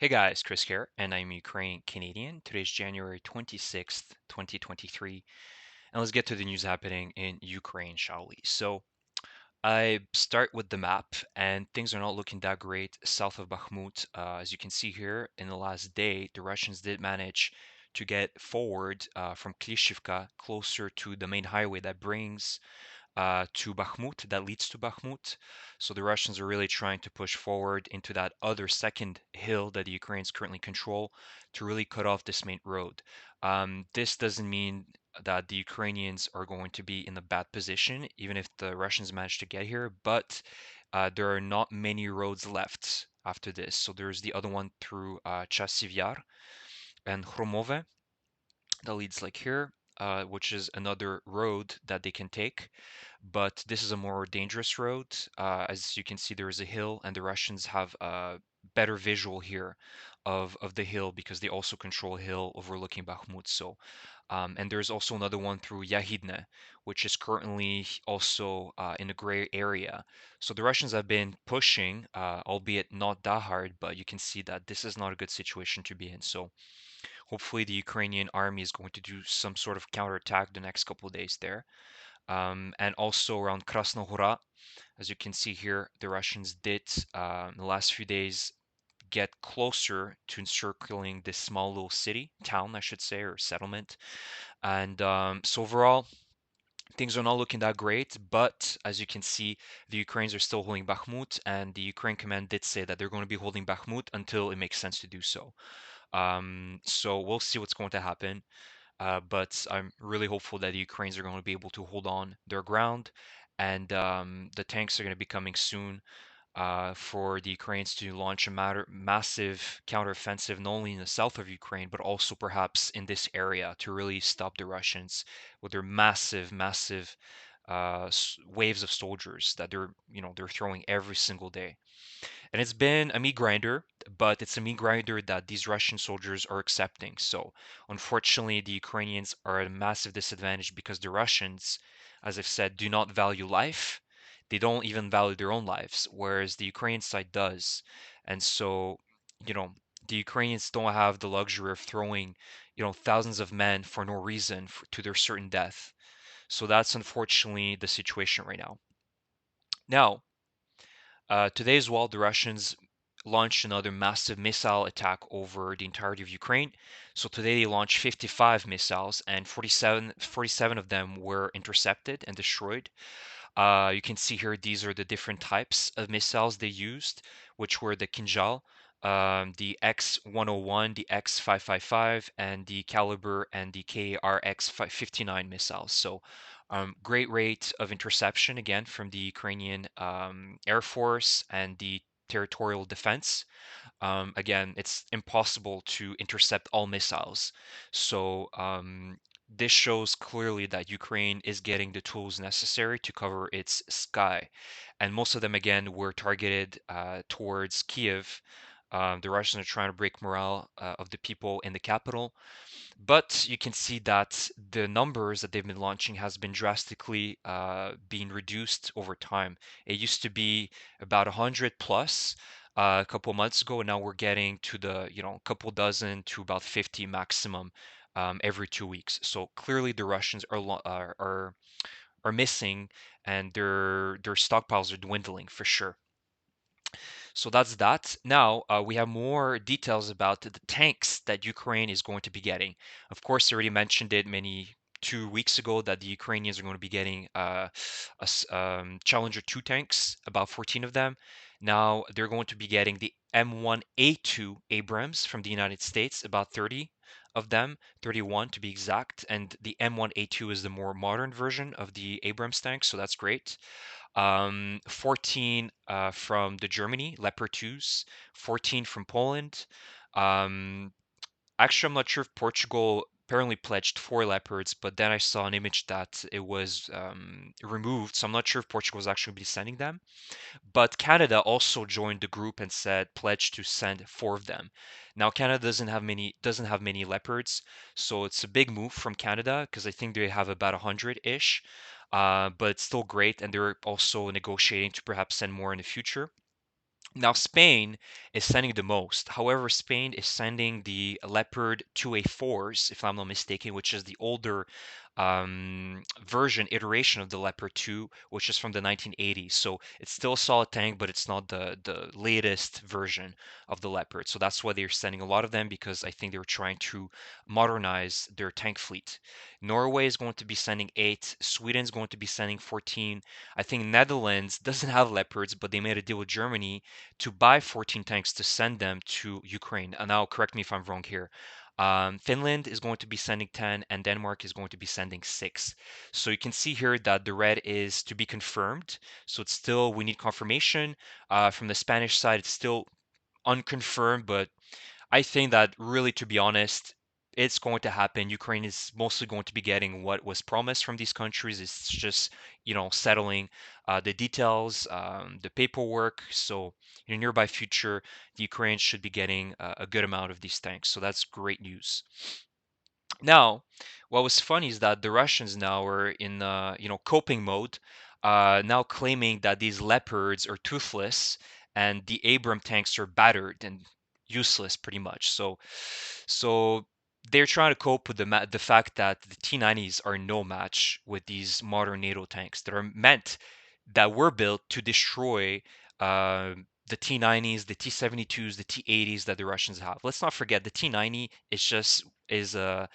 Hey guys, Chris here, and I'm Ukraine Canadian. Today's January 26th, 2023, and let's get to the news happening in Ukraine, shall we? So, I start with the map, and things are not looking that great south of Bakhmut. As you can see here, in the last day, the Russians did manage to get forward from Klishivka closer to the main highway that brings to Bakhmut, that leads to Bakhmut. So the Russians are really trying to push forward into that other second hill that the Ukrainians currently control to really cut off this main road. This doesn't mean that the Ukrainians are going to be in a bad position, even if the Russians manage to get here, but there are not many roads left after this. So there's the other one through Chasiv Yar and Chromove that leads like here, which is another road that they can take. But this is a more dangerous road. As you can see, there is a hill, and the Russians have a better visual here of the hill because they also control a hill overlooking Bakhmut. So, and there's also another one through Yahidne, which is currently also in a gray area. So the Russians have been pushing, albeit not that hard, but you can see that this is not a good situation to be in. So hopefully the Ukrainian army is going to do some sort of counterattack the next couple of days there. And also around Krasnohora, as you can see here, the Russians did in the last few days get closer to encircling this small little city, town, I should say, or settlement. And so overall, things are not looking that great, but as you can see, the Ukrainians are still holding Bakhmut, and the Ukraine command did say that they're going to be holding Bakhmut until it makes sense to do so. So we'll see what's going to happen. But I'm really hopeful that the Ukrainians are going to be able to hold on their ground, and the tanks are going to be coming soon for the Ukrainians to launch a massive counteroffensive, not only in the south of Ukraine, but also perhaps in this area to really stop the Russians with their massive waves of soldiers that they're throwing every single day. And it's been a meat grinder, but it's a meat grinder that these Russian soldiers are accepting. So unfortunately, the Ukrainians are at a massive disadvantage because the Russians, as I've said, do not value life. They don't even value their own lives, whereas the Ukrainian side does. And so, you know, the Ukrainians don't have the luxury of throwing, thousands of men for no reason to their certain death. So that's unfortunately the situation right now. Now, today as well, the Russians launched another massive missile attack over the entirety of Ukraine. So today they launched 55 missiles, and 47 of them were intercepted and destroyed. You can see here these are the different types of missiles they used, which were the Kinjal, the X-101, the X-555, and the Caliber and the KRX-59 missiles. So great rate of interception again from the Ukrainian Air Force and the territorial defense. Again, it's impossible to intercept all missiles. So this shows clearly that Ukraine is getting the tools necessary to cover its sky. And most of them, again, were targeted towards Kiev. The Russians are trying to break morale of the people in the capital. But you can see that the numbers that they've been launching has been drastically being reduced over time. It used to be about 100 plus a couple months ago, and now we're getting to the couple dozen to about 50 maximum every 2 weeks. So clearly the Russians are missing, and their stockpiles are dwindling for sure. So that's that. Now we have more details about the tanks that Ukraine is going to be getting. Of course, I already mentioned it 2 weeks ago that the Ukrainians are going to be getting Challenger 2 tanks, about 14 of them. Now they're going to be getting the M1A2 Abrams from the United States, about 30 of them, 31 to be exact. And the M1A2 is the more modern version of the Abrams tank, so that's great. 14 from the Germany Leopard 2s, 14 from Poland. Um, Actually, I'm not sure if Portugal apparently pledged 4 Leopards, but then I saw an image that it was removed, so I'm not sure if Portugal was actually be sending them. But Canada also joined the group and said pledged to send 4 of them. Now Canada doesn't have many Leopards, so it's a big move from Canada because I think they have about 100-ish. But it's still great, and they're also negotiating to perhaps send more in the future. Now, Spain is sending the most. However, Spain is sending the Leopard 2A4s, if I'm not mistaken, which is the older version, iteration of the Leopard 2, which is from the 1980s. So it's still a solid tank, but it's not the latest version of the Leopard. So that's why they're sending a lot of them, because I think they're trying to modernize their tank fleet. Norway is going to be sending 8. Sweden's going to be sending 14. I think Netherlands doesn't have Leopards, but they made a deal with Germany to buy 14 tanks to send them to Ukraine. And now, correct me if I'm wrong here. Finland is going to be sending 10, and Denmark is going to be sending 6. So you can see here that the red is to be confirmed. So it's still, we need confirmation. From the Spanish side, it's still unconfirmed, but I think that really, to be honest, it's going to happen. Ukraine is mostly going to be getting what was promised from these countries. It's just, settling the details, the paperwork. So in the nearby future, the Ukraine should be getting a good amount of these tanks. So that's great news. Now, what was funny is that the Russians now are in coping mode, now claiming that these leopards are toothless and the Abram tanks are battered and useless pretty much. So they're trying to cope with the fact that the T90s are no match with these modern NATO tanks that are meant that were built to destroy the T90s, the T72s, the T80s that the Russians have. Let's not forget the T90 is just is a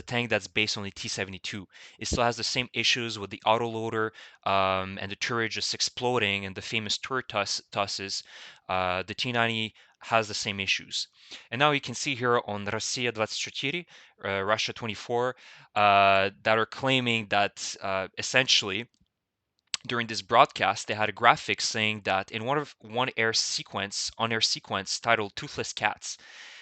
tank that's based on the T72. It still has the same issues with the autoloader and the turret just exploding and the famous turret tosses. The T90 has the same issues. And now you can see here on Россия 24, Russia 24, that are claiming that essentially during this broadcast, they had a graphic saying that in one air sequence, on-air sequence titled "Toothless Cats,"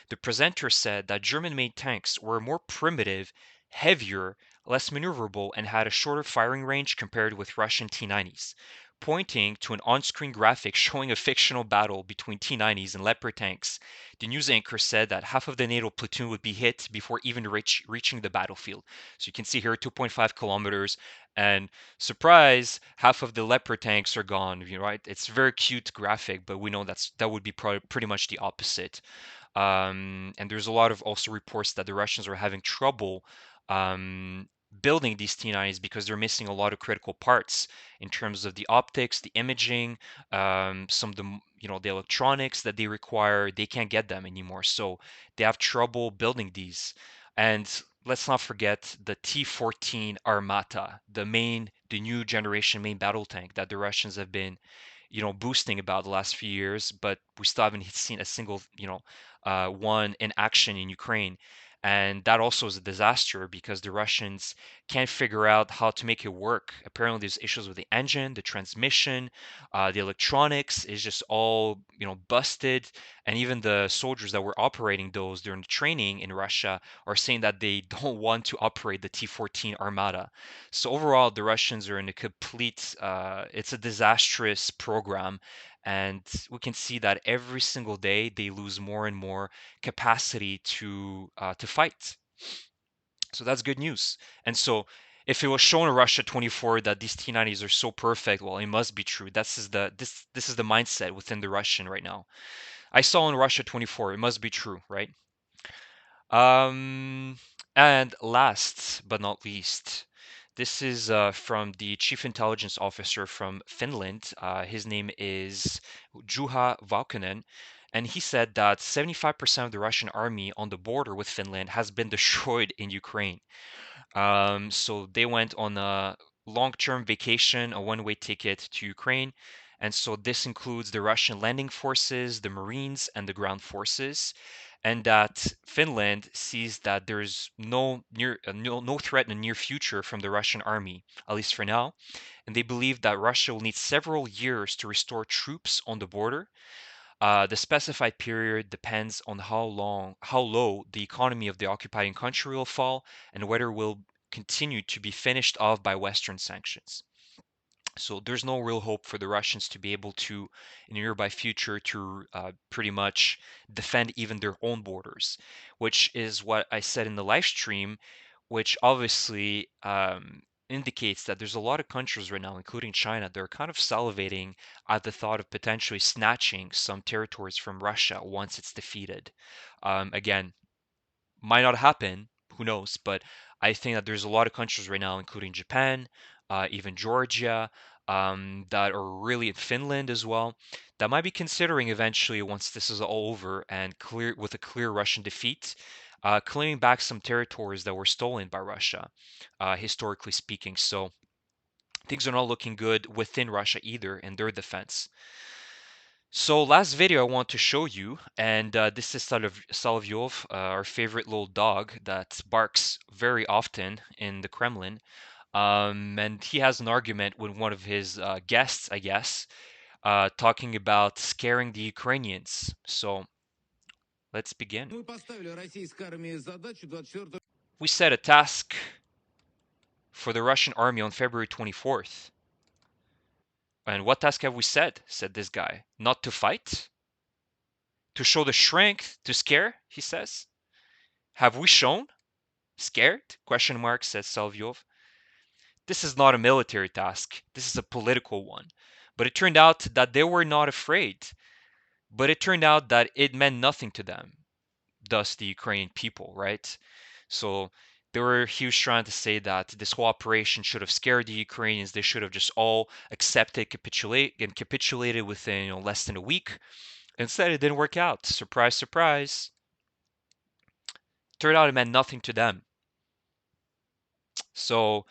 the presenter said that German-made tanks were more primitive, heavier, less maneuverable, and had a shorter firing range compared with Russian T90s, pointing to an on-screen graphic showing a fictional battle between T90s and Leopard tanks. The news anchor said that half of the NATO platoon would be hit before even reaching the battlefield. So you can see here 2.5 kilometers, and surprise, half of the Leopard tanks are gone. Right? It's a very cute graphic, but we know that would be pretty much the opposite. And there's a lot of also reports that the Russians are having trouble um, building these T90s because they're missing a lot of critical parts in terms of the optics, the imaging, some of the the electronics that they require. They can't get them anymore, so they have trouble building these. And let's not forget the T-14 Armata, the new generation main battle tank that the Russians have been boosting about the last few years, but we still haven't seen a single, one in action in Ukraine. And that also is a disaster because the Russians can't figure out how to make it work. Apparently, there's issues with the engine, the transmission, the electronics is just all, busted. And even the soldiers that were operating those during the training in Russia are saying that they don't want to operate the T-14 Armata. So overall, the Russians are in a complete, it's a disastrous program. And we can see that every single day they lose more and more capacity to fight. So that's good news. And so if it was shown in Russia 24 that these T90s are so perfect, well, it must be true. This is the mindset within the Russian right now. I saw in Russia 24, it must be true, right? Um, and last but not least, this is from the Chief Intelligence Officer from Finland. His name is Juha Valkonen, and he said that 75% of the Russian army on the border with Finland has been destroyed in Ukraine. So they went on a long-term vacation, a one-way ticket to Ukraine. And so this includes the Russian landing forces, the Marines, and the ground forces. And that Finland sees that there's no threat in the near future from the Russian army, at least for now. And they believe that Russia will need several years to restore troops on the border. The specified period depends on how low the economy of the occupying country will fall and whether it will continue to be finished off by Western sanctions. So there's no real hope for the Russians to be able to, in the nearby future, to pretty much defend even their own borders, which is what I said in the live stream, which obviously indicates that there's a lot of countries right now, including China, they're kind of salivating at the thought of potentially snatching some territories from Russia once it's defeated. Again, might not happen, who knows? But I think that there's a lot of countries right now, including Japan, even Georgia, that are really in Finland as well, that might be considering eventually, once this is all over and clear with a clear Russian defeat, claiming back some territories that were stolen by Russia, historically speaking. So things are not looking good within Russia either in their defense. So last video I want to show you, and this is Solovyov, our favorite little dog that barks very often in the Kremlin. And he has an argument with one of his guests, I guess, talking about scaring the Ukrainians. So let's begin. We set a task for the Russian army on February 24th. And what task have we set? Said this guy. Not to fight? To show the strength to scare, he says. Have we shown? Scared? Question mark, says Salvyov. This is not a military task. This is a political one. But it turned out that they were not afraid. But it turned out that it meant nothing to them, thus the Ukrainian people, right? So he was trying to say that this whole operation should have scared the Ukrainians. They should have just all accepted, capitulated within less than a week. Instead, it didn't work out. Surprise, surprise. Turned out it meant nothing to them. So,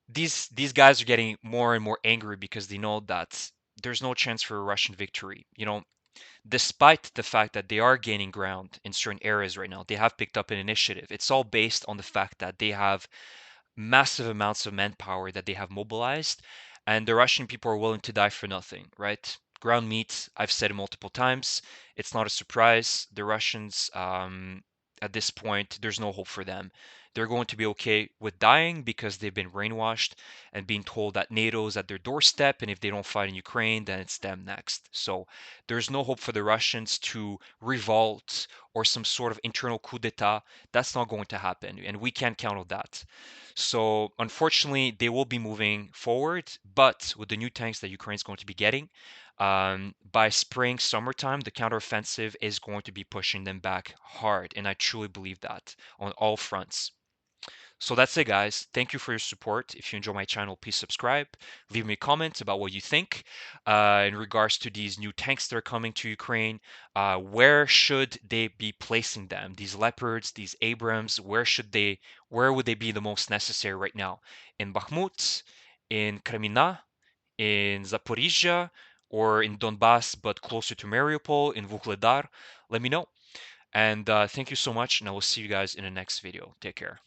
these guys are getting more and more angry because they know that there's no chance for a Russian victory. Despite the fact that they are gaining ground in certain areas right now, they have picked up an initiative. It's all based on the fact that they have massive amounts of manpower that they have mobilized, and the Russian people are willing to die for nothing, right? Ground meat, I've said it multiple times, it's not a surprise. The Russians, at this point, there's no hope for them. They're going to be okay with dying because they've been brainwashed and being told that NATO is at their doorstep, and if they don't fight in Ukraine, then it's them next. So there's no hope for the Russians to revolt or some sort of internal coup d'etat. That's not going to happen, and we can't count on that. So unfortunately, they will be moving forward, but with the new tanks that Ukraine is going to be getting, by spring, summertime, the counteroffensive is going to be pushing them back hard, and I truly believe that on all fronts. So that's it, guys. Thank you for your support. If you enjoy my channel, please subscribe. Leave me a comment about what you think in regards to these new tanks that are coming to Ukraine. Where should they be placing them? These Leopards, these Abrams, where would they be the most necessary right now? In Bakhmut, in Kremina, in Zaporizhia, or in Donbass, but closer to Mariupol, in Vuhledar? Let me know. And thank you so much, and I will see you guys in the next video. Take care.